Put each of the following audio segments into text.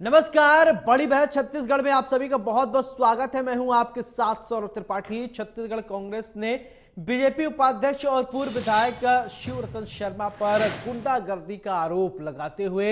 नमस्कार। बड़ी बहस छत्तीसगढ़ में आप सभी का बहुत बहुत स्वागत है। मैं हूं आपके साथ सौरभ त्रिपाठी। छत्तीसगढ़ कांग्रेस ने बीजेपी उपाध्यक्ष और पूर्व विधायक शिवरतन शर्मा पर गुंडागर्दी का आरोप लगाते हुए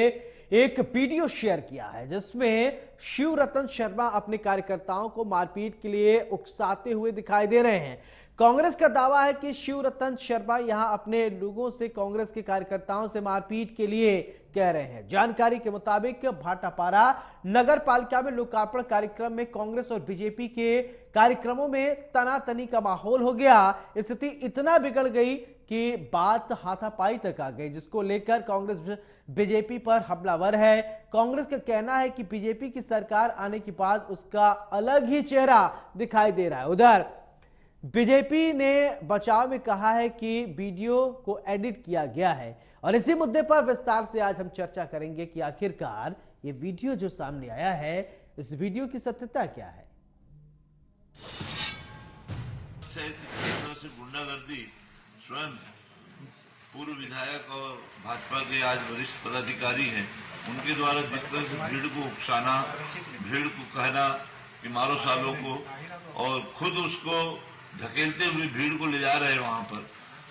एक वीडियो शेयर किया है, जिसमें शिवरतन शर्मा अपने कार्यकर्ताओं को मारपीट के लिए उकसाते हुए दिखाई दे रहे हैं। कांग्रेस का दावा है कि शिवरतन शर्मा यहां अपने लोगों से, कांग्रेस के कार्यकर्ताओं से मारपीट के लिए कह रहे हैं। जानकारी के मुताबिक भाटापारा नगर पालिका में लोकार्पण कार्यक्रम में कांग्रेस और बीजेपी के कार्यक्रमों में तनातनी का माहौल हो गया। स्थिति इतना बिगड़ गई कि बात हाथापाई तक आ गई, जिसको लेकर कांग्रेस बीजेपी पर हमलावर है। कांग्रेस का कहना है कि बीजेपी की सरकार आने के बाद उसका अलग ही चेहरा दिखाई दे रहा है। उधर बीजेपी ने बचाव में कहा है कि वीडियो को एडिट किया गया है, और इसी मुद्दे पर विस्तार से आज हम चर्चा करेंगे कि आखिरकार ये वीडियो जो सामने आया है, इस वीडियो की सत्यता क्या है। से गुंडागर्दी स्वयं पूर्व विधायक और भाजपा के आज वरिष्ठ पदाधिकारी हैं, उनके द्वारा जिस तरह से भीड़ को उकसाना, भीड़ को कहना कि मारो सालों को, और खुद उसको धकेलते हुए भीड़ को ले जा रहे हैं वहां पर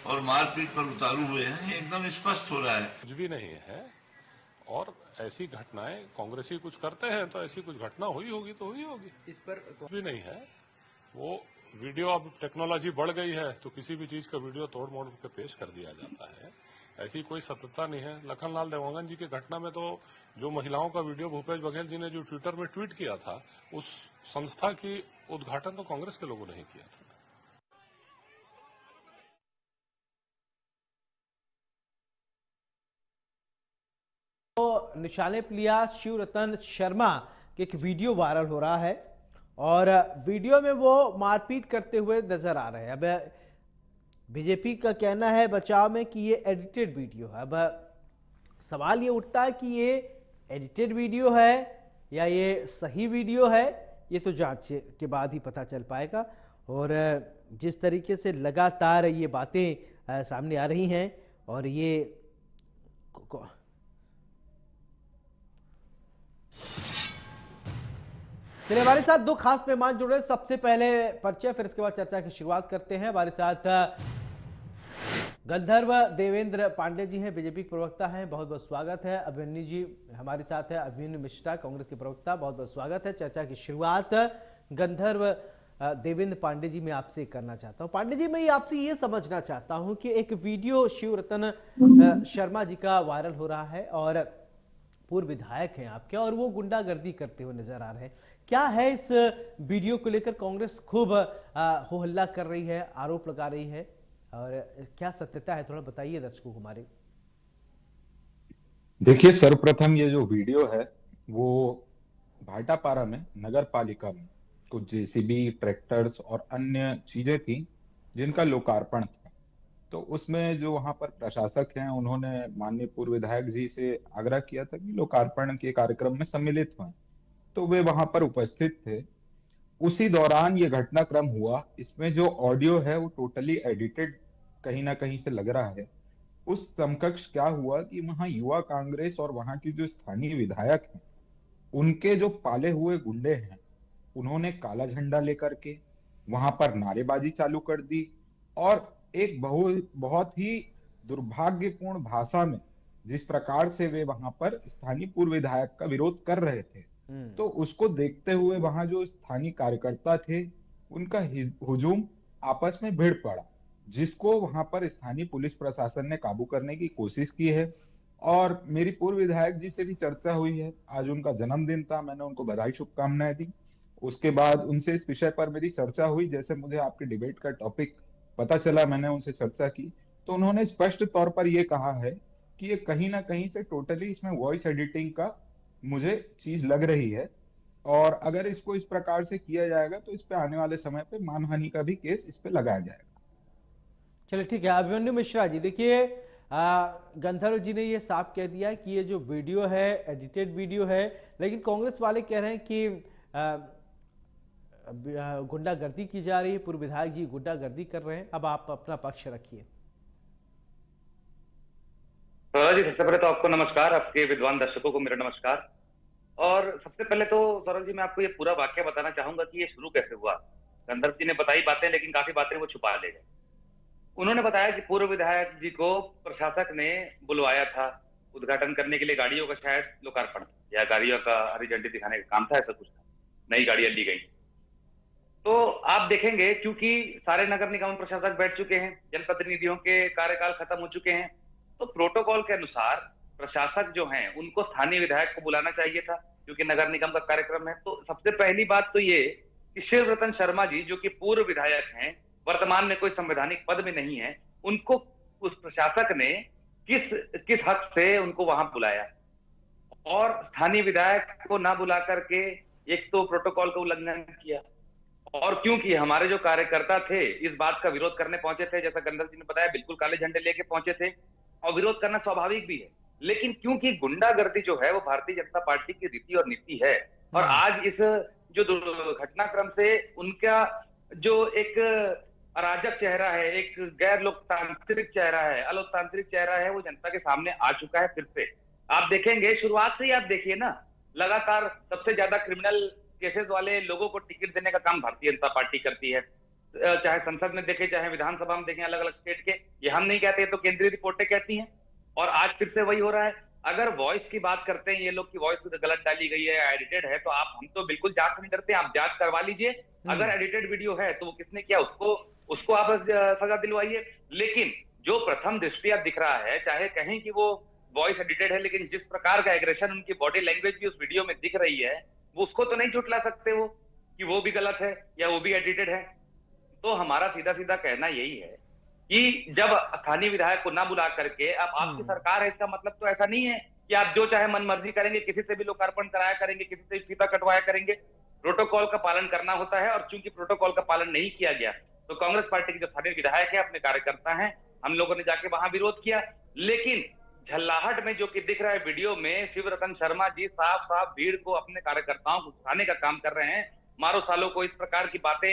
और मारपीट पर उतारू हुए हैं, एकदम स्पष्ट हो रहा है। कुछ भी नहीं है। और ऐसी घटनाएं कांग्रेसी कुछ करते हैं तो ऐसी कुछ घटना हुई होगी तो हुई होगी, इस पर कुछ भी नहीं है। वो वीडियो, अब टेक्नोलॉजी बढ़ गई है तो किसी भी चीज का वीडियो तोड़ मोड़ के पेश कर दिया जाता है। ऐसी कोई सत्यता नहीं है। लखनलाल देवांगन जी की घटना में तो जो महिलाओं का वीडियो भूपेश बघेल जी ने जो ट्विटर में ट्वीट किया था, उस संस्था की उद्घाटन तो कांग्रेस के लोगों ने ही किया था। तो निशाने पर लिया शिवरतन शर्मा के एक वीडियो वायरल हो रहा है, और वीडियो में वो मारपीट करते हुए नजर आ रहे हैं। अब बीजेपी का कहना है बचाव में कि ये एडिटेड वीडियो है। अब सवाल ये उठता है कि ये एडिटेड वीडियो है या ये सही वीडियो है, ये तो जांच के बाद ही पता चल पाएगा। और जिस तरीके से लगातार ये बातें सामने आ रही हैं, और ये चलिए, हमारे साथ दो खास मेहमान जुड़े। सबसे पहले परिचय, फिर इसके बाद चर्चा की शुरुआत करते हैं। हमारे साथ गंधर्व देवेंद्र पांडे जी हैं, बीजेपी के प्रवक्ता हैं, बहुत बहुत स्वागत है। अभिमन्यु जी हमारे साथ है, अभिमन्यु मिश्रा कांग्रेस के प्रवक्ता, बहुत बहुत स्वागत है। चर्चा की शुरुआत गंधर्व देवेंद्र पांडे जी मैं आपसे करना चाहता हूं। पांडे जी, मैं आपसे ये समझना चाहता हूं कि एक वीडियो शिवरतन शर्मा जी का वायरल हो रहा है, और पूर्व विधायक हैं आपके, और वो गुंडागर्दी करते हुए नजर आ रहे हैं। क्या है इस वीडियो को लेकर कांग्रेस खूब हो हल्ला कर रही है, आरोप लगा रही है, और क्या सत्यता है, थोड़ा बताइए दर्शकों को हमारे। देखिए, सर्वप्रथम ये जो वीडियो है वो भाटापारा में नगर पालिका में कुछ जेसीबी, ट्रैक्टर्स और अन्य चीजें थी जिनका लोकार्पण था। तो उसमें जो वहां पर प्रशासक हैं, उन्होंने माननीय पूर्व विधायक जी से आग्रह किया था कि लोकार्पण के कार्यक्रम में सम्मिलित हों, तो वे वहां पर उपस्थित थे। उसी दौरान ये घटनाक्रम हुआ। इसमें जो ऑडियो है वो टोटली एडिटेड कहीं ना कहीं से लग रहा है। उस समकक्ष क्या हुआ कि वहां युवा कांग्रेस और वहां की जो स्थानीय विधायक हैं, उनके जो पाले हुए गुंडे हैं, उन्होंने काला झंडा लेकर के वहां पर नारेबाजी चालू कर दी, और एक बहुत ही दुर्भाग्यपूर्ण भाषा में जिस प्रकार से वे वहां पर स्थानीय पूर्व विधायक का विरोध कर रहे थे, तो उसको देखते हुए वहां जो स्थानीय कार्यकर्ता थे, उनका हुजूम आपस में भिड़ पड़ा, जिसको वहां पर स्थानीय पुलिस प्रशासन ने काबू करने की कोशिश की है। और मेरी पूर्व विधायक जी से भी चर्चा हुई है। आज उनका जन्मदिन था, मैंने उनको बधाई शुभकामनाएं दी। उसके बाद उनसे इस विषय पर मेरी चर्चा हुई। जैसे मुझे आपके डिबेट का टॉपिक पता चला, मैंने उनसे चर्चा की, तो उन्होंने स्पष्ट तौर पर यह कहा है कि ये कहीं ना कहीं से टोटली इसमें वॉइस एडिटिंग का मुझे चीज लग रही है, और अगर इसको इस प्रकार से किया जाएगा तो इस पे आने वाले समय पे मानहानि का भी केस इस पे लगाया जाएगा। चलिए ठीक है। अभिमन्यु मिश्रा जी, देखिए, गंधर्व जी ने ये साफ कह दिया कि ये जो वीडियो है एडिटेड वीडियो है, लेकिन कांग्रेस वाले कह रहे हैं कि गुंडागर्दी की जा रही है, पूर्व विधायक जी गुंडागर्दी कर रहे हैं। अब आप अपना पक्ष रखिए। जी, सबसे पहले तो आपको नमस्कार, आपके विद्वान दर्शकों को मेरा नमस्कार। और सबसे पहले तो सौरभ जी मैं आपको ये पूरा वाक्य बताना चाहूंगा कि ये शुरू कैसे हुआ। गंधर्व जी ने बताई बातें, लेकिन काफी बातें वो छुपा ले गए। उन्होंने बताया कि पूर्व विधायक जी को प्रशासक ने बुलवाया था उद्घाटन करने के लिए, गाड़ियों का शायद लोकार्पण या गाड़ियों का हरी झंडी दिखाने का काम था, ऐसा कुछ था, नई गाड़ियां ली गई। तो आप देखेंगे क्योंकि सारे नगर निगम प्रशासक बैठ चुके हैं, जनप्रतिनिधियों के कार्यकाल खत्म हो चुके हैं, तो प्रोटोकॉल के अनुसार प्रशासक जो हैं उनको स्थानीय विधायक को बुलाना चाहिए था, क्योंकि नगर निगम का कार्यक्रम है। तो सबसे पहली बात तो ये कि शिवरतन शर्मा जी जो कि पूर्व विधायक हैं, वर्तमान में कोई संवैधानिक पद में नहीं है, उनको उस प्रशासक ने किस किस हक से उनको वहां बुलाया, और स्थानीय विधायक को ना बुला करके एक तो प्रोटोकॉल का उल्लंघन किया। और क्योंकि हमारे जो कार्यकर्ता थे इस बात का विरोध करने पहुंचे थे, जैसा गंधर्व जी ने बताया, बिल्कुल काले झंडे लेके पहुंचे थे, और विरोध करना स्वाभाविक भी है। लेकिन क्योंकि गुंडागर्दी जो है वो भारतीय जनता पार्टी की रीति और नीति है, और आज इस जो घटनाक्रम से उनका जो एक अराजक चेहरा है, एक गैर लोकतांत्रिक चेहरा है, अलोकतांत्रिक चेहरा है, वो जनता के सामने आ चुका है फिर से। आप देखेंगे शुरुआत से ही आप देखिए ना, लगातार सबसे ज्यादा क्रिमिनल केसेस वाले लोगों को टिकट देने का काम भारतीय जनता पार्टी करती है। चाहे संसद में देखें, चाहे विधानसभा में देखें, अलग अलग स्टेट के, ये हम नहीं कहते, तो केंद्रीय रिपोर्टें कहती हैं। और आज फिर से वही हो रहा है। अगर वॉइस की बात करते हैं ये लोग की वॉइस गलत डाली गई है, एडिटेड है, तो आप, हम तो बिल्कुल जांच नहीं करते, आप जांच करवा लीजिए। अगर एडिटेड वीडियो है तो वो किसने किया, उसको आप सजा दिलवाइए। लेकिन जो प्रथम दृष्टया दिख रहा है, चाहे कहें कि वो वॉइस एडिटेड है, लेकिन जिस प्रकार का एग्रेशन, उनकी बॉडी लैंग्वेज भी उस वीडियो में दिख रही है, वो उसको तो नहीं झुठला सकते वो कि वो भी गलत है या वो भी एडिटेड है। तो हमारा सीधा सीधा कहना यही है कि जब स्थानीय विधायक को ना बुला करके, अब आपकी सरकार है, इसका मतलब तो ऐसा नहीं है कि आप जो चाहे मन मर्जी करेंगे, किसी से भी लोकार्पण कराया करेंगे, किसी से भी फीता कटवाया करेंगे। प्रोटोकॉल का पालन करना होता है, और चूंकि प्रोटोकॉल का पालन नहीं किया गया, तो कांग्रेस पार्टी के जो स्थानीय विधायक है, अपने कार्यकर्ता हैं, हम लोगों ने जाके वहां विरोध किया। लेकिन झल्लाहट में जो कि दिख रहा है वीडियो में, शिवरतन शर्मा जी साफ साफ भीड़ को, अपने कार्यकर्ताओं को उठाने का काम कर रहे हैं। मारो सालों को, इस प्रकार की बातें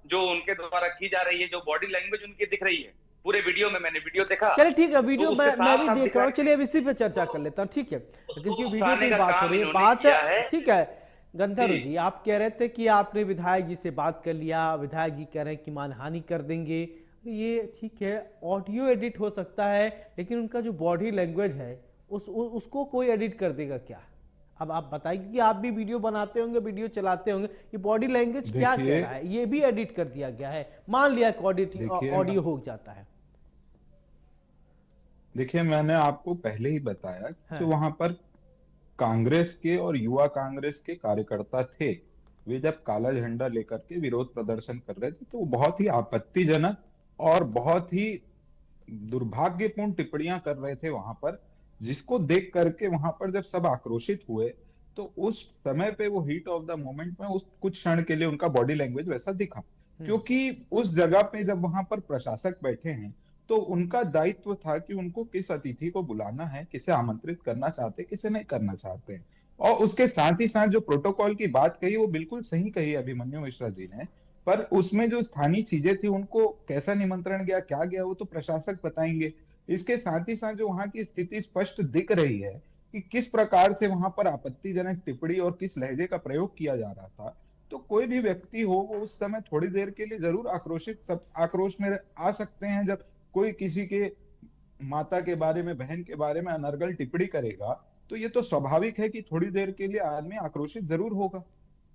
जो उनके द्वारा की जा रही है, जो बॉडी लैंग्वेज उनकी दिख रही है पूरे वीडियो में, मैंने वीडियो देखा। चलिए ठीक है, वीडियो तो मैं भी देख रहा हूँ। चलिए अब इसी पे चर्चा कर लेता हूँ, ठीक है, क्योंकि वीडियो की बात हो रही है, बात है, ठीक है। गंधर्व जी, आप कह रहे थे कि आपने विधायक जी से बात कर लिया, विधायक जी कह रहे हैं कि मानहानि कर देंगे, ये ठीक है, ऑडियो एडिट हो सकता है, लेकिन उनका जो बॉडी लैंग्वेज है उसको कोई एडिट कर देगा क्या? अब आप बताइए, क्योंकि आप भी वीडियो बनाते होंगे, वीडियो चलाते होंगे, ये बॉडी लैंग्वेज क्या कह रहा है, ये भी एडिट कर दिया गया है, मान लिया ऑडियो हो जाता है। देखिए, मैंने आपको पहले ही बताया कि वहां पर कांग्रेस के और युवा कांग्रेस के कार्यकर्ता थे, वे जब काला झंडा लेकर के विरोध प्रदर्शन कर रहे थे, तो बहुत ही आपत्तिजनक और बहुत ही दुर्भाग्यपूर्ण टिप्पणियां कर रहे थे वहां पर, जिसको देख करके वहां पर जब सब आक्रोशित हुए, तो उस समय पे वो हीट ऑफ द मोमेंट में उस कुछ क्षण के लिए उनका बॉडी लैंग्वेज वैसा दिखा, क्योंकि उस जगह पे जब वहां पर प्रशासक बैठे हैं, तो उनका दायित्व था कि उनको किस अतिथि को बुलाना है, किसे आमंत्रित करना चाहते हैं, किसे नहीं करना चाहते हैं। और उसके साथ ही साथ जो प्रोटोकॉल की बात कही, वो बिल्कुल सही कही अभिमन्यु मिश्रा जी ने, पर उसमें जो स्थानीय चीजें थी, उनको कैसा निमंत्रण गया, क्या गया, वो तो प्रशासक बताएंगे। इसके साथ ही साथ जो वहां की स्थिति स्पष्ट दिख रही है कि किस प्रकार से वहां पर आपत्तिजनक टिप्पणी और किस लहजे का प्रयोग किया जा रहा था, तो कोई भी व्यक्ति हो, वो उस समय थोड़ी देर के लिए जरूर आक्रोश में आ सकते हैं। जब कोई किसी के माता के बारे में, बहन के बारे में अनर्गल टिप्पणी करेगा, तो ये तो स्वाभाविक है कि थोड़ी देर के लिए आदमी आक्रोशित जरूर होगा।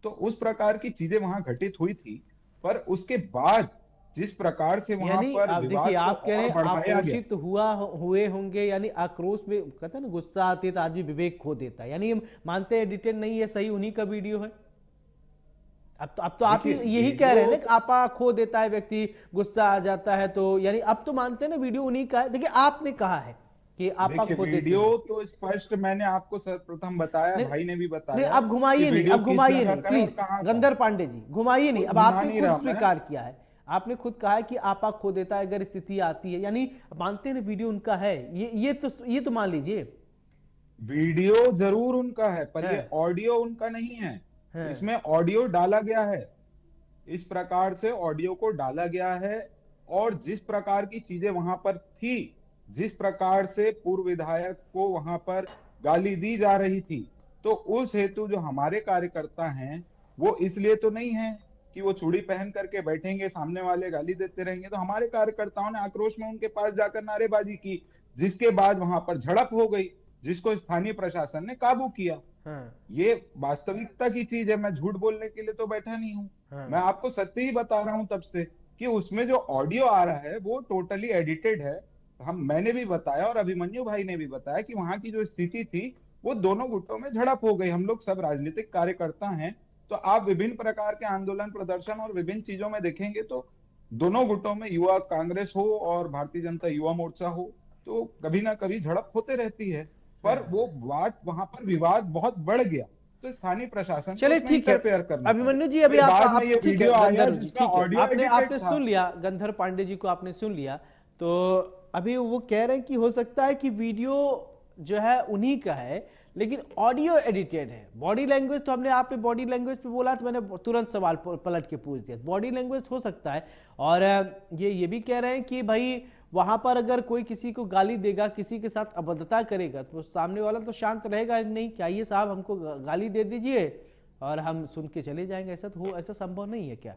तो उस प्रकार की चीजें वहां घटित हुई थी, पर उसके बाद जिस प्रकार से वहां पर आप देखिए, आप कह रहे हैं आक्रोशित हुए होंगे, यानी आक्रोश में कहते हैं ना, गुस्सा आती है तो आदमी विवेक खो देता है, यानी मानते हैं एडिटेड नहीं है, सही उन्हीं का वीडियो है। अब तो आप यही कह रहे हैं ना कि आपा खो देता है व्यक्ति, गुस्सा आ जाता है, तो यानी अब तो मानते हैं ना वीडियो उन्हीं का है। देखिए, आपने कहा है कि आपा खो देते हैं, वीडियो तो स्पष्ट मैंने आपको सर्वप्रथम बताया, भाई ने भी बताया। नहीं, अब घुमाइए नहीं, अब घुमाइए नहीं प्लीज, गंधर्व पांडे जी घुमाइए नहीं। अब आपने खुद स्वीकार किया है, आपने खुद कहा है कि आपा खो देता है अगर स्थिति आती है, यानी मानते हैं वीडियो उनका है, ये तो मान लीजिए वीडियो जरूर उनका है, पर ये ऑडियो उनका नहीं है। इसमें ऑडियो डाला गया है, इस प्रकार से ऑडियो को डाला गया है, और जिस प्रकार की चीजें वहां पर थी, जिस प्रकार से पूर्व विधायक को वहां पर गाली दी जा रही थी, तो उस हेतु जो हमारे कार्यकर्ता हैं वो इसलिए तो नहीं है कि वो चूड़ी पहन करके बैठेंगे, सामने वाले गाली देते रहेंगे। तो हमारे कार्यकर्ताओं ने आक्रोश में उनके पास जाकर नारेबाजी की, जिसके बाद वहां पर झड़प हो गई, जिसको स्थानीय प्रशासन ने काबू किया। हाँ, ये वास्तविकता की चीज है, मैं झूठ बोलने के लिए तो बैठा नहीं हूँ। हाँ। मैं आपको सत्य ही बता रहा हूं तब से कि उसमें जो ऑडियो आ रहा है वो टोटली एडिटेड है। मैंने भी बताया और अभिमन्यु भाई ने भी बताया कि वहां की जो स्थिति थी वो दोनों गुटों में झड़प हो गई। हम लोग सब राजनीतिक कार्यकर्ता हैं, तो आप विभिन्न प्रकार के आंदोलन प्रदर्शन और विभिन्न चीजों में देखेंगे तो दोनों गुटों में, युवा कांग्रेस हो और भारतीय जनता युवा मोर्चा हो, तो कभी ना कभी झड़प होते रहती है। पर वो बात वहां पर विवाद बहुत बढ़ गया, तो स्थानीय प्रशासन को चलिए उसमें ठीक है इंटरफेयर करना अभिमन्यु जी, पड़ा। अभी फिर आप बाद में ये ठीक है वीडियो आया गंधर्व जी, जिसका ठीक है, ऑडियो आपने एडिटेड था। सुन लिया, गंधर्व पांडे जी को आपने सुन लिया। तो अभी वो कह रहे हैं कि हो सकता है कि वीडियो जो है उन्हीं का है, लेकिन ऑडियो एडिटेड है। बॉडी लैंग्वेज तो आपने बॉडी लैंग्वेज पे बोला तो मैंने तुरंत सवाल पलट के पूछ दिया, बॉडी लैंग्वेज हो सकता है। और ये भी कह रहे हैं कि भाई वहां पर अगर कोई किसी को गाली देगा, किसी के साथ अभद्रता करेगा, तो सामने वाला तो शांत रहेगा नहीं, क्या ये साहब हमको गाली दे दीजिए और हम सुन के चले जाएंगे, ऐसा तो ऐसा संभव नहीं है क्या?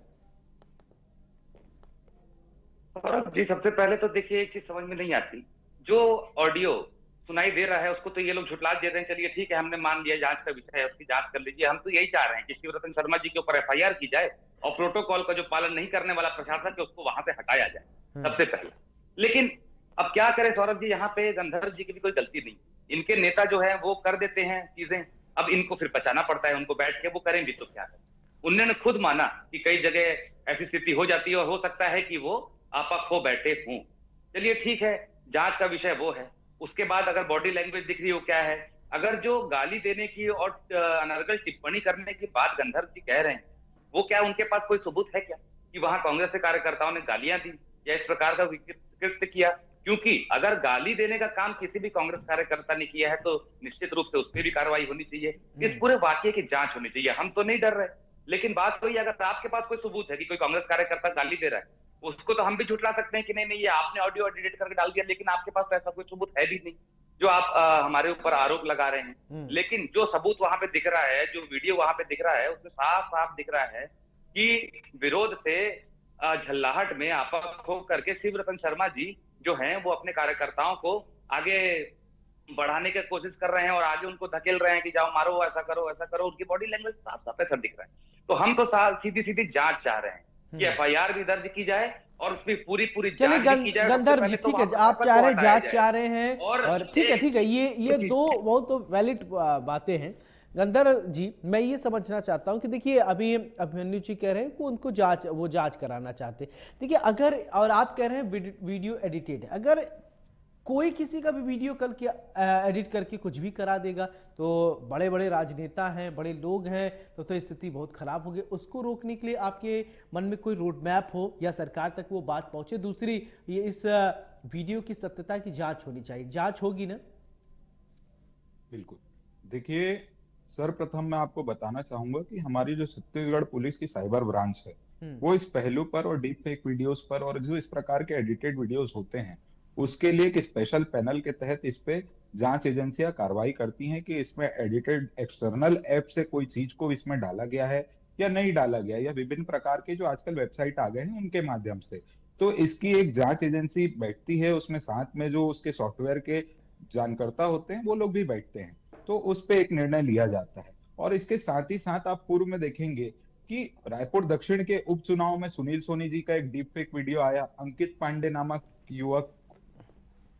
सौरभ जी, सबसे पहले तो देखिए एक चीज समझ में नहीं आती, जो ऑडियो सुनाई दे रहा है उसको तो ये लोग झुटला दे रहे हैं। चलिए ठीक है, हमने मान लिया जांच का विषय है, उसकी जांच कर लीजिए। हम तो यही चाह रहे हैं कि शिवरतन शर्मा जी के ऊपर एफआईआर की जाए और प्रोटोकॉल का जो पालन नहीं करने वाला प्रशासक है उसको वहां से हटाया जाए, सबसे पहले। लेकिन अब क्या करें सौरभ जी, यहाँ पे गंधर्व जी की भी कोई गलती नहीं। इनके नेता जो है वो कर देते हैं चीजें, अब इनको फिर बचाना पड़ता है, उनको बैठ के वो करें भी तो क्या करें। उन्होंने खुद माना कि कई जगह ऐसी स्थिति हो जाती है और हो सकता है कि वो आपा खो बैठे हों। चलिए ठीक है, जांच का विषय वो है। उसके बाद अगर बॉडी लैंग्वेज दिख रही हो क्या है, अगर जो गाली देने की और अनर्गल टिप्पणी करने की बात गंधर्व जी कह रहे हैं, वो क्या उनके पास कोई सबूत है क्या कि वहां कांग्रेस के कार्यकर्ताओं ने गालियां दी या इस प्रकार का कृत्य किया? क्योंकि अगर गाली देने का काम किसी भी कांग्रेस कार्यकर्ता ने किया है तो निश्चित रूप से उस पर भी कार्रवाई होनी चाहिए, इस पूरे वाकये की जांच होनी चाहिए। हम तो नहीं डर रहे, लेकिन बात वही, अगर आपके पास कोई सबूत है कि कोई कांग्रेस कार्यकर्ता गाली दे रहा है, उसको तो हम भी झुटला सकते हैं कि नहीं ये आपने ऑडियो एडिट करके डाल दिया, लेकिन आपके पास तो ऐसा कोई सबूत है भी नहीं जो आप हमारे ऊपर आरोप लगा रहे हैं। लेकिन जो सबूत वहां पे दिख रहा है, जो वीडियो वहां पे दिख रहा है, उसमें साफ साफ दिख रहा है कि विरोध से झल्लाहट में आपा खो करके शिवरतन शर्मा जी जो हैं वो अपने कार्यकर्ताओं को आगे बढ़ाने की कोशिश कर रहे हैं और आगे उनको धकेल रहे हैं कि जाओ मारो, ऐसा करो ऐसा करो। उनकी बॉडी लैंग्वेज साफ साफ ऐसा दिख रहा है। तो हम तो सीधी सीधी जांच चाह रहे हैं कि एफआईआर भी दर्ज की जाए और उसकी पूरी चलिए गंधर्व जी, ठीक है, आप चाह रहे हैं, जांच चाह रहे हैं, और ठीक है, ये दो बहुत तो वैलिड बातें हैं। गंधर्व जी, मैं ये समझना चाहता हूं कि देखिए अभी अभिमन्यु जी कह रहे हैं कि उनको जांच कराना चाहते। देखिए अगर, और आप कह रहे हैं वीडियो एडिटेड है, अगर कोई किसी का भी वीडियो कल के एडिट करके कुछ भी करा देगा तो बड़े बड़े राजनेता हैं, बड़े लोग हैं, तो स्थिति बहुत खराब होगी। उसको रोकने के लिए आपके मन में कोई रोड मैप हो या सरकार तक वो बात पहुंचे? दूसरी, ये इस वीडियो की सत्यता की जांच होनी चाहिए, जांच होगी ना? बिल्कुल। देखिए, सर्वप्रथम मैं आपको बताना चाहूंगा कि हमारी जो छत्तीसगढ़ पुलिस की साइबर ब्रांच है वो इस पहलू पर और डीप फेक वीडियोस पर और जो इस प्रकार के एडिटेड वीडियोस होते हैं उसके लिए एक स्पेशल पैनल के तहत इस पे जांच एजेंसियां कार्रवाई करती हैं कि इसमें एडिटेड एक्सटर्नल ऐप से कोई चीज को इसमें डाला गया है या नहीं डाला गया, या विभिन्न प्रकार के जो आजकल वेबसाइट आ गए हैं उनके माध्यम से। तो इसकी एक जांच एजेंसी बैठती है, उसमें साथ में जो उसके सॉफ्टवेयर के जानकर्ता होते हैं वो लोग भी बैठते हैं, तो उस पे एक निर्णय लिया जाता है। और इसके साथ ही साथ आप पूर्व में देखेंगे कि रायपुर दक्षिण के उपचुनाव में सुनील सोनी जी का एक डीप फेक वीडियो आया। अंकित पांडे नामक युवक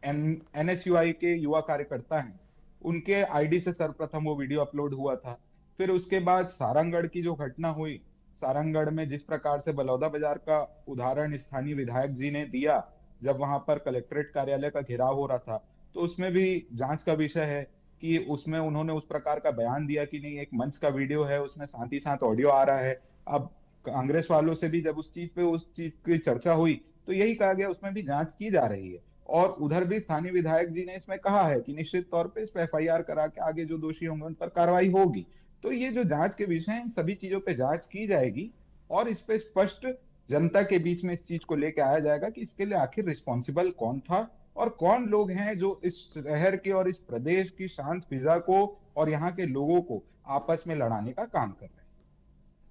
एनएसयूआई के युवा कार्यकर्ता हैं, उनके आईडी से सर्वप्रथम वो वीडियो अपलोड हुआ था। फिर उसके बाद सारंगगढ़ की जो घटना हुई, सारंगगढ़ में जिस प्रकार से बलौदा बाजार का उदाहरण स्थानीय विधायक जी ने दिया जब वहां पर कलेक्ट्रेट कार्यालय का घेराव हो रहा था, तो उसमें भी जांच का विषय है कि उसमें उन्होंने उस प्रकार का बयान दिया कि नहीं, एक मंच का वीडियो है, उसमें साथ ही साथ ऑडियो आ रहा है। अब कांग्रेस वालों से भी जब उस चीज की चर्चा हुई तो यही कहा गया उसमें भी जांच की जा रही है। और उधर भी स्थानीय विधायक जी ने इसमें कहा है कि निश्चित तौर पे इस पर एफआईआर करा के आगे जो दोषी होंगे उन पर कार्रवाई होगी। तो ये जो जांच के विषय हैं, इन सभी चीजों पे जांच की जाएगी और इस पे स्पष्ट जनता के बीच में इस चीज को लेकर आया जाएगा कि इसके लिए आखिर रिस्पॉन्सिबल कौन था और कौन लोग हैं जो इस शहर के और इस प्रदेश की शांत फिजा को और यहाँ के लोगों को आपस में लड़ाने का काम कर रहे हैं।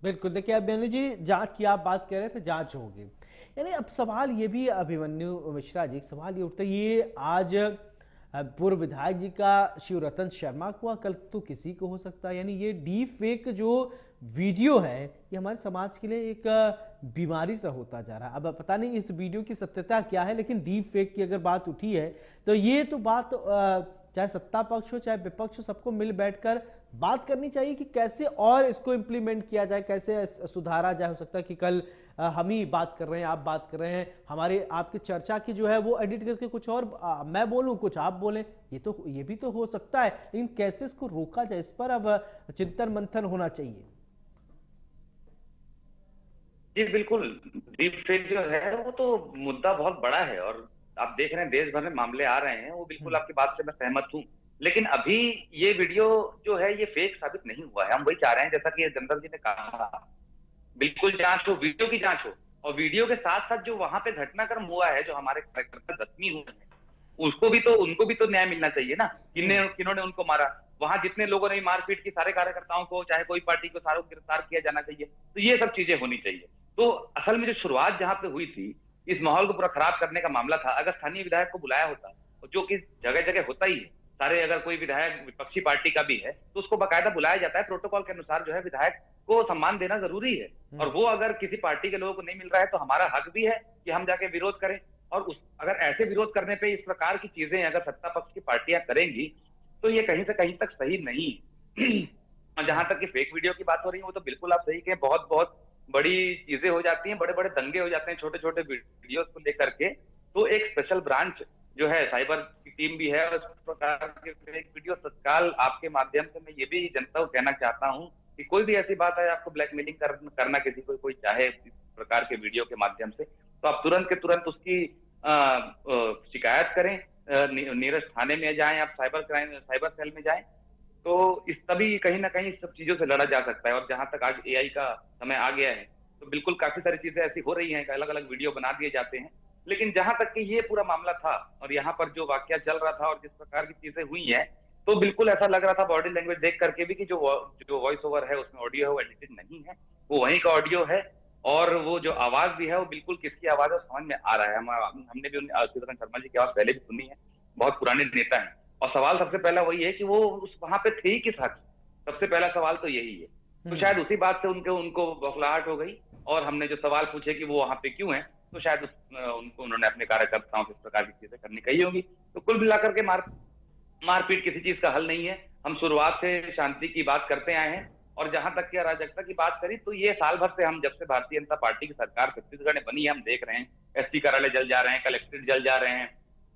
बिल्कुल, देखिए अभिमन्यु जी, जांच की आप बात कर रहे थे, जांच होगी, यानी अब सवाल ये भी अभिमन्यु मिश्रा जी, सवाल ये उठता है, ये आज पूर्व विधायक जी का शिवरतन शर्मा को, कल तो किसी को हो सकता है, यानी ये डीप फेक जो वीडियो है ये हमारे समाज के लिए एक बीमारी सा होता जा रहा है। अब पता नहीं इस वीडियो की सत्यता क्या है, लेकिन डीप फेक की अगर बात उठी है तो ये तो बात चाहे सत्ता पक्ष हो चाहे विपक्ष हो, सबको मिल बैठकर बात करनी चाहिए कि कैसे और इसको इम्प्लीमेंट किया जाए, कैसे सुधारा जाए। हो सकता है कि कल हम ही बात कर रहे हैं, आप बात कर रहे हैं, हमारे आपकी चर्चा की जो है वो एडिट करके कुछ और मैं बोलूं, कुछ आप बोलें, ये भी तो हो सकता है। लेकिन कैसे इसको रोका जाए, इस पर अब चिंतन मंथन होना चाहिए। जी बिल्कुल, डीप फेक जो है वो तो मुद्दा बहुत बड़ा है और आप देख रहे हैं देश भर में मामले आ रहे हैं, वो बिल्कुल आपकी बात से मैं सहमत हूँ। लेकिन अभी ये वीडियो जो है ये फेक साबित नहीं हुआ है। हम वही चाह रहे हैं, जैसा कि जनरल जी ने कहा, बिल्कुल जांच हो, वीडियो की जांच हो, और वीडियो के साथ साथ जो वहां पे घटनाक्रम हुआ है, जो हमारे कार्यकर्ता जख्मी हुए हैं, उनको भी तो न्याय मिलना चाहिए ना। किन्होंने उनको मारा, वहां जितने लोगों ने मारपीट की, सारे कार्यकर्ताओं को, चाहे कोई पार्टी को, सारों को गिरफ्तार किया जाना चाहिए। तो ये सब चीजें होनी चाहिए। तो असल में जो शुरुआत जहां पे हुई थी, इस माहौल को पूरा खराब करने का मामला था। अगर स्थानीय विधायक को बुलाया होता, जो कि जगह जगह होता ही है, सारे अगर कोई विधायक विपक्षी पार्टी का भी है तो उसको बाकायदा बुलाया जाता है। प्रोटोकॉल के अनुसार जो है विधायक को सम्मान देना जरूरी है, और वो अगर किसी पार्टी के लोगों को नहीं मिल रहा है तो हमारा हक भी है कि हम जाके विरोध करें। और अगर ऐसे विरोध करने पे इस प्रकार की चीजें अगर सत्ता पक्ष की पार्टियां करेंगी तो ये कहीं से कहीं तक सही नहीं। और जहां तक कि फेक वीडियो की बात हो रही है, वो तो बिल्कुल आप सही कहें, बहुत बहुत बड़ी चीजें हो जाती हैं, बड़े बड़े दंगे हो जाते हैं छोटे छोटे वीडियोस को लेकर के। तो एक स्पेशल ब्रांच जो है, साइबर की टीम भी है, और इस प्रकार के फेक वीडियो तत्काल आपके माध्यम से मैं ये भी जनता को कहना चाहता हूं कि कोई भी ऐसी बात है, आपको ब्लैकमेलिंग करना किसी को, कोई चाहे इस प्रकार के वीडियो के माध्यम से, तो आप तुरंत के तुरंत उसकी शिकायत करें, नियरेस्ट थाने में जाएं, आप साइबर सेल में जाएं। तो तभी कहीं ना कहीं सब चीजों से लड़ा जा सकता है। और जहां तक आज एआई का समय आ गया है, तो बिल्कुल काफी सारी चीजें ऐसी हो रही हैं कि अलग अलग वीडियो बना दिए जाते हैं। लेकिन जहां तक कि ये पूरा मामला था और यहाँ पर जो वाकया चल रहा था और जिस प्रकार की चीजें हुई हैं, तो बिल्कुल ऐसा लग रहा था बॉडी लैंग्वेज देख करके भी कि जो वॉइस ओवर है उसमें ऑडियो है वो एडिटेड नहीं है, वो वहीं का ऑडियो है। और वो जो आवाज भी है वो बिल्कुल किसकी आवाज है समझ में आ रहा है। हमने भी शिवरतन शर्मा जी की आवाज पहले भी सुनी है, बहुत पुराने नेता है। और सवाल सबसे पहला वही है कि वो वहां पे थे ही किस हक से, सबसे पहला सवाल तो यही है। तो शायद उसी बात से उनको बौखलाहट हो गई, और हमने जो सवाल पूछे कि वो वहां पे क्यों है, तो शायद उन्होंने अपने कार्यकर्ताओं से इस प्रकार की चीजें करनी कही होगी। तो कुल मिलाकर के मारपीट किसी चीज का हल नहीं है। हम शुरुआत से शांति की बात करते आए हैं, और जहां तक की अराजकता की बात करी, तो ये साल भर से हम, जब से भारतीय जनता पार्टी की सरकार छत्तीसगढ़ में बनी है, हम देख रहे हैं एसपी कार्यालय जल जा रहे हैं, कलेक्ट्रेट जल जा रहे हैं,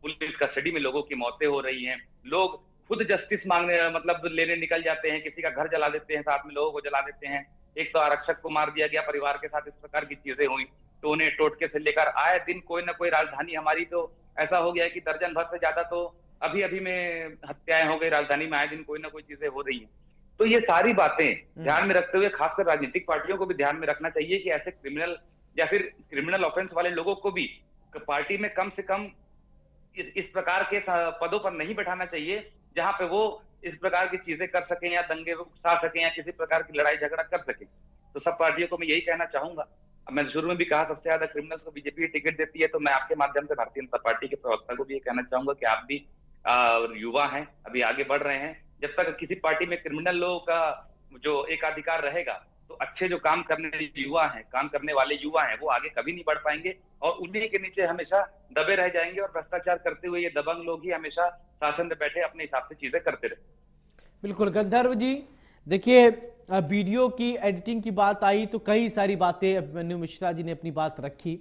पुलिस कस्टडी में लोगों की मौतें हो रही हैं, लोग खुद जस्टिस मांगने मतलब लेने निकल जाते हैं, किसी का घर जला देते हैं, साथ में लोगों को जला देते हैं। एक तो आरक्षक को मार दिया गया, परिवार के साथ इस प्रकार की चीजें हुई, तो उन्हें टोटके से लेकर आए दिन कोई ना कोई, राजधानी हमारी तो ऐसा हो गया है कि दर्जन भर से ज्यादा तो अभी में हत्याएं हो गई, राजधानी में आए दिन कोई ना कोई चीजें हो रही हैं। तो ये सारी बातें ध्यान में रखते हुए खासकर राजनीतिक पार्टियों को भी ध्यान में रखना चाहिए कि ऐसे क्रिमिनल या फिर क्रिमिनल ऑफेंस वाले लोगों को भी पार्टी में कम से कम इस प्रकार के पदों पर नहीं बैठाना चाहिए, जहां पे वो इस प्रकार की चीजें कर सकें या दंगे उकसा सकें या किसी प्रकार की लड़ाई झगड़ा कर सकें। तो सब पार्टियों को मैं यही कहना चाहूंगा। मैं शुरू में भी कहा सबसे ज्यादा क्रिमिनल्स को बीजेपी टिकट देती है, तो मैं आपके माध्यम से भारतीय जनता पार्टी के प्रवक्ता को भी ये कहना चाहूंगा कि आप भी युवा हैं, अभी आगे बढ़ रहे हैं। जब तक किसी पार्टी में क्रिमिनल लोगों का जो एकाधिकार रहेगा, तो अच्छे जो काम करने वाले युवा हैं वो आगे कभी नहीं बढ़ पाएंगे, और उन्हीं के नीचे हमेशा दबे रह जाएंगे, और भ्रष्टाचार करते हुए ये दबंग लोग ही हमेशा शासन में बैठे अपने हिसाब से चीजें करते रहे। बिल्कुल गंधर्व जी, देखिए वीडियो की एडिटिंग की बात आई तो कई सारी बातें अभिमन्यु मिश्रा जी ने अपनी बात रखी,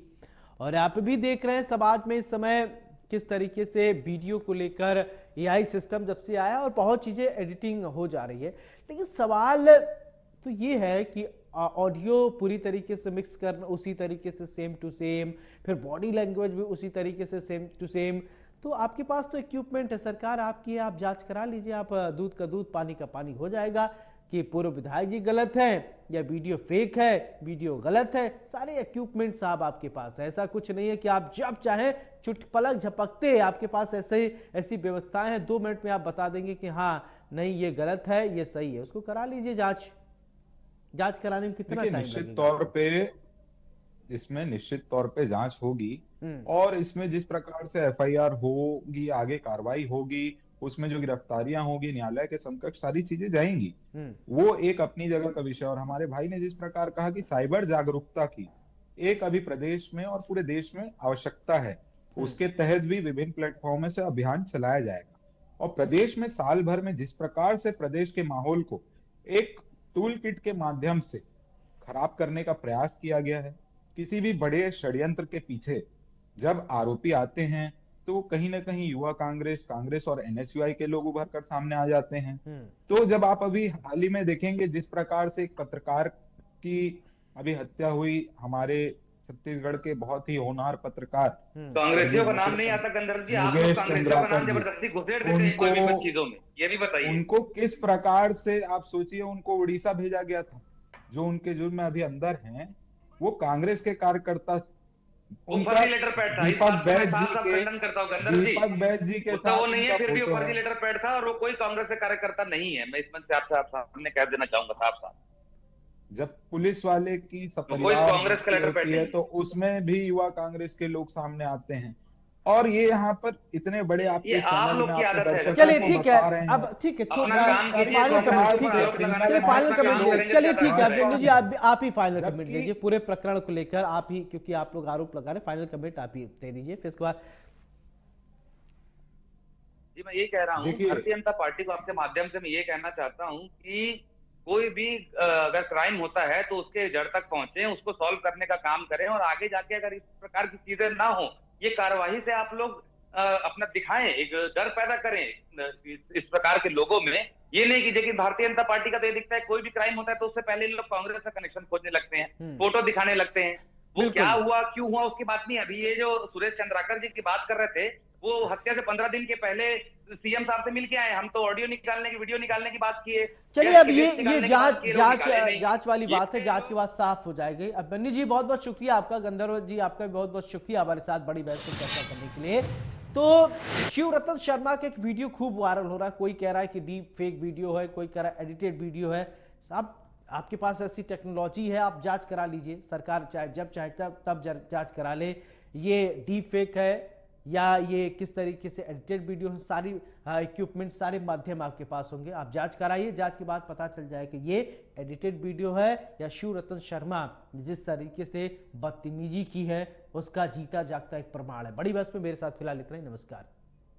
और आप भी देख रहे हैं समाज में इस समय किस तरीके से वीडियो को लेकर एआई सिस्टम जब से आया और बहुत चीजें एडिटिंग हो जा रही है। लेकिन सवाल तो ये है कि ऑडियो पूरी तरीके से मिक्स करना उसी तरीके से सेम टू सेम, फिर बॉडी लैंग्वेज भी उसी तरीके से सेम टू सेम, तो आपके पास तो इक्विपमेंट है, सरकार आपकी है, आप जांच करा लीजिए, आप दूध का दूध पानी का पानी हो जाएगा कि पूर्व विधायक जी गलत है या वीडियो फेक है, वीडियो गलत है, सारे इक्विपमेंट साहब आपके पास है। ऐसा कुछ नहीं है कि आप जब चाहें चुटपलक झपकते आपके पास ऐसी व्यवस्थाएं हैं, 2 मिनट में आप बता देंगे कि हाँ नहीं ये गलत है ये सही है, उसको करा लीजिए जांच। जांच कराने में कितना देखिए, टाइम निश्चित लगेगा? तौर पे इसमें निश्चित तौर पे जांच होगी और इसमें जिस प्रकार से एफआईआर होगी, आगे कार्रवाई होगी, उसमें जो गिरफ्तारियां होगी, न्यायालय के समकक्ष सारी चीजें जाएंगी, वो एक अपनी जगह का विषय। और हमारे भाई ने जिस प्रकार कहा कि साइबर जागरूकता की एक अभी प्रदेश में और पूरे देश में आवश्यकता है, उसके तहत भी विभिन्न प्लेटफॉर्म से अभियान चलाया जाएगा। और प्रदेश में साल भर में जिस प्रकार से प्रदेश के माहौल को एक टूल किट के माध्यम से खराब करने का प्रयास किया गया है, किसी भी बड़े षड्यंत्र के पीछे जब आरोपी आते हैं तो कहीं ना कहीं युवा कांग्रेस और एनएसयूआई के लोग उभर कर सामने आ जाते हैं। तो जब आप अभी हाल ही में देखेंगे जिस प्रकार से एक पत्रकार की अभी हत्या हुई, हमारे छत्तीसगढ़ के बहुत ही होनहार पत्रकार कांग्रेसियों का नाम नहीं आता गंधर्व जी, आप लोग कांग्रेसियों का नाम जबरदस्ती घुसेड़ देते हैं कोई भी कुछ चीजों में, ये भी बताइए। उनको किस प्रकार से, आप सोचिए, उनको उड़ीसा भेजा गया था। जो उनके जुर्म में अभी अंदर हैं वो कांग्रेस के कार्यकर्ता, उनका फर्जी लेटर पैड था, दीपक बैज जी के साथ वो नहीं है, फिर भी वो फोटो फर्जी है। लेटर पैड था और वो कोई कांग्रेस के कार्यकर्ता नहीं है। मैं इस मन से आपसे आप सामने कह देना चाहूंगा साफ साफ। जब पुलिस वाले की कोई कांग्रेस का लेटर पैड होती है नहीं। तो उसमें भी युवा कांग्रेस के लोग सामने आते हैं। और ये यहाँ पर इतने बड़े आप ये आप लोग की आदत है। चलिए ठीक है, अब ठीक है, फाइनल कमेंट, ठीक है, चलिए फाइनल कमेंट लीजिए। चलिए ठीक है अभिमन्यु जी, आप ही फाइनल कमेंट लीजिए पूरे प्रकरण को लेकर, आप ही, क्योंकि आप लोग आरोप लगा रहे हैं, फाइनल कमेंट आप ही दे दीजिए, फिर इसके बाद। जी मैं ये कह रहा हूँ, भारतीय जनता पार्टी को आपके माध्यम से मैं ये कहना चाहता हूँ कि कोई भी अगर क्राइम होता है तो उसके जड़ तक पहुंचे, उसको सॉल्व करने का काम करें, और आगे जाके अगर इस प्रकार की चीजें ना हो, ये कार्यवाही से आप लोग अपना दिखाएं, एक डर पैदा करें इस प्रकार के लोगों में। ये नहीं कि देखिए भारतीय जनता पार्टी का तो ये दिखता है कोई भी क्राइम होता है तो उससे पहले लोग कांग्रेस का कनेक्शन खोजने लगते हैं, फोटो दिखाने लगते हैं। वो क्या हुआ क्यों हुआ उसकी बात नहीं। अभी ये जो सुरेश चंद्राकर जी की बात कर रहे थे, वो हत्या से 15 दिन के पहले सीएम साहब से मिलके आए, हम तो ऑडियो निकालने की, वीडियो निकालने की बात किए। चलिए अब ये जांच वाली बात है, जांच के बाद साफ हो जाएगी। अभिमन्यु जी बहुत बहुत शुक्रिया आपका, गंधर्व जी आपका भी बहुत बहुत शुक्रिया हमारे साथ बड़ी बहस पर चर्चा करने के लिए। तो शिवरतन शर्मा का एक वीडियो खूब वायरल हो रहा है, कोई कह रहा है कि डीप फेक वीडियो है, कोई कह रहा है एडिटेड वीडियो है। साहब आपके पास ऐसी टेक्नोलॉजी है, आप जांच करा लीजिए, सरकार चाहे जब चाहे तब जांच करा ले, ये डीप फेक है या ये किस तरीके से एडिटेड वीडियो है। सारी इक्विपमेंट, सारे माध्यम आपके पास होंगे, आप जांच कराइए, जांच के बाद पता चल जाए कि ये एडिटेड वीडियो है या शिवरतन शर्मा जिस तरीके से बदतमीजी की है उसका जीता जागता एक प्रमाण है। बड़ी बहस में मेरे साथ फिलहाल इतना ही, नमस्कार।